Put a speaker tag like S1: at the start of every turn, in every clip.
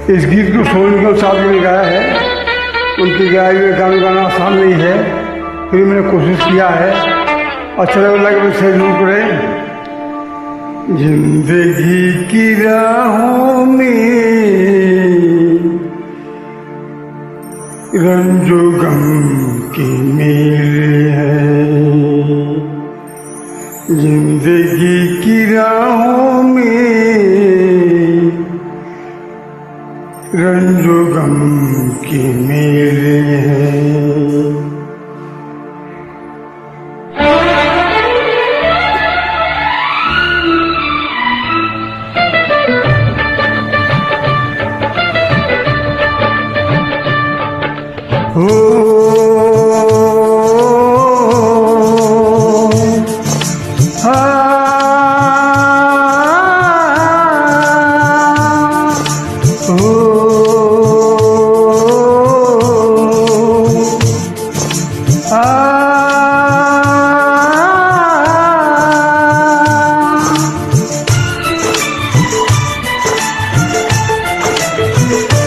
S1: इस गीत को सोनू साहब ने गाया है। उनकी गाए हुए गाना गाना आसान नहीं है, फिर मैंने कोशिश किया है। अच्छा लगे तो जरूर करें। जिंदगी की राहों में रंजो गम की मेल है, जिंदगी की राहों में रंजो गम की मेल है।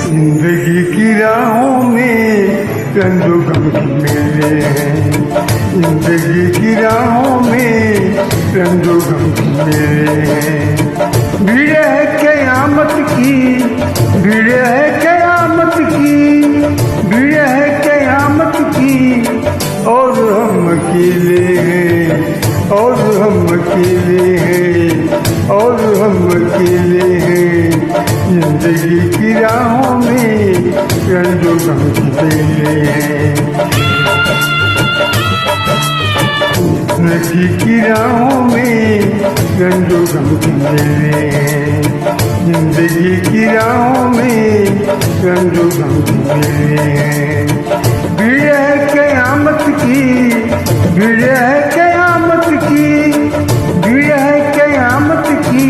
S1: जिंदगी की राहों में रंजो गम की मेले हैं, जिंदगी की राहों में रंजो गम की मेले हैं। भीड़ है क़यामत की, भीड़ है क़यामत की, भीड़ है क़यामत की, और हम अकेले हैं, और हम अकेले हैं, और हम अकेले हैं। जिंदगी की राहों में रंजो गम की मेले हैं, जिंदगी की राहों में रंजो गम की मेले हैं, जिंदगी की राहों में रंजो गम की मेले हैं। भीड़ है क़यामत की, भीड़ है क़यामत की, भीड़ है क़यामत की,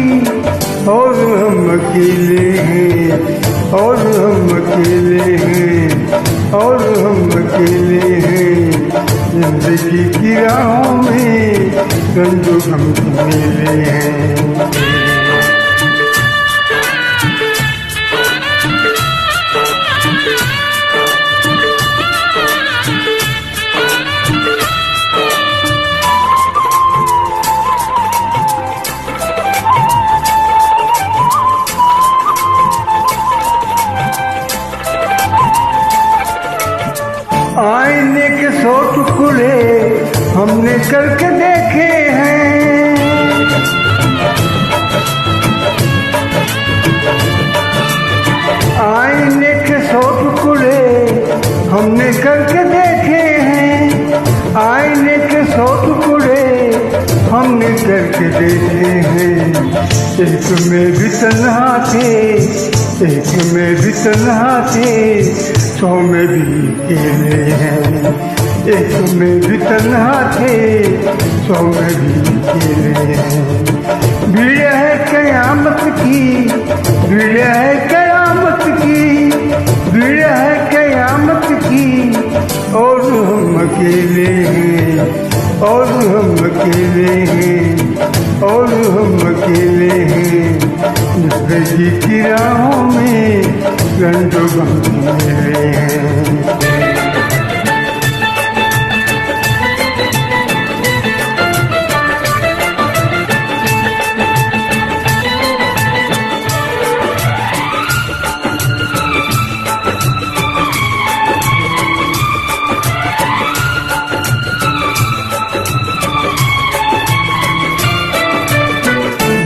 S1: और हम अकेले हैं, और हम अकेले हैं, और हम अकेले हैं। जिंदगी की राहों में रंजो गम की मेले हैं। आईने के 100 टुकड़े हमने करके देखे हैं, आईने के 100 टुकड़े हमने करके देखे हैं, आईने के 100 टुकड़े हमने करके देखे हैं। एक में भी तन्हा थे, एक में भी तन्हा थे, 100 में भी अकेले हैं। एक में भी तन्हा थे, 100 में भी अकेले हैं। भीड़ है क़यामत की, भीड़ है क़यामत की, भीड़ है क़यामत की, और हम अकेले हैं, और हम अकेले हैं, और हम अकेले हैं। जिंदगी की राहों में रंजो गम की मेले हैं।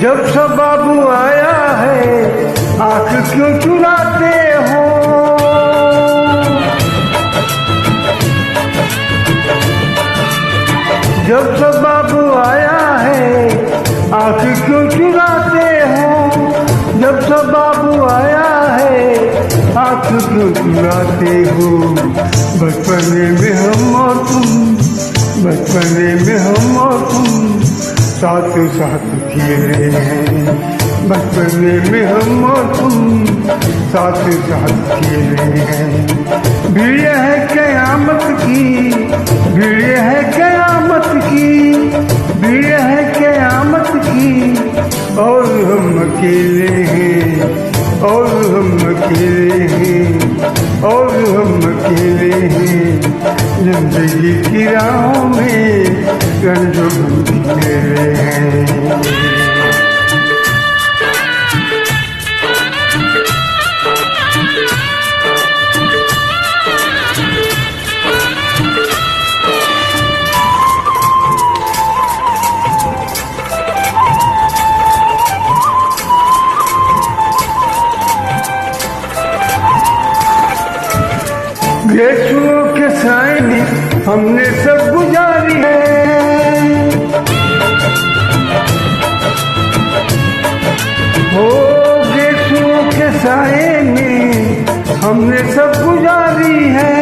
S1: जब से बाबू आया है आँख क्यों चुराते हो, जब से बाबू आया है आँख क्यों चुराते हो, जब से बाबू आया है आँख क्यों चुराते हो। बचपने में हम और तुम, बचपने में हम और तुम साथ साथ खेले हैं, बचपने में हम और तुम साथ साथ खेले हैं। भीड़ है क़यामत की, भीड़ है क़यामत की, भीड़ है क़यामत की, और हम अकेले हैं, और हम अकेले हैं, और हम अकेले हैं। जिंदगी की राहों में रंजो गम खेले हैं। गेसुओं के साए में हमने सब गुजारी है, हो गेसुओं के साए में हमने सब गुजारी है।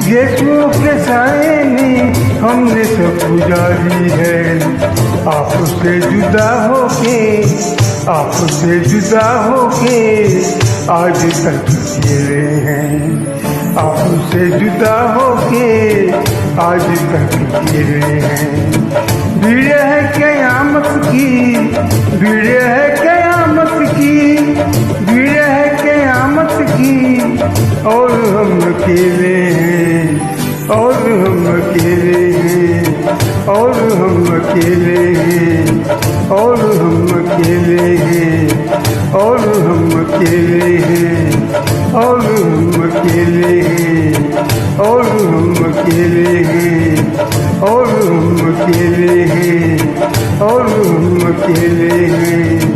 S1: गेसुओं के साए में हमने सब गुजारी है। आपसे जुदा होके, आपसे जुदा होके आज तक जिए हैं। आपसे जुदा होके आज तक जिए हैं। भीड़ है क़यामत की, भीड़ है क़यामत की, भीड़ है क़यामत की। और हम अकेले हैं, और हम अकेले हैं, और हम अकेले हैं, और हम अकेले हैं, और हम अकेले हैं, और हम अकेले हैं, और हम अकेले हैं, और हम अकेले हैं, और हम अकेले हैं।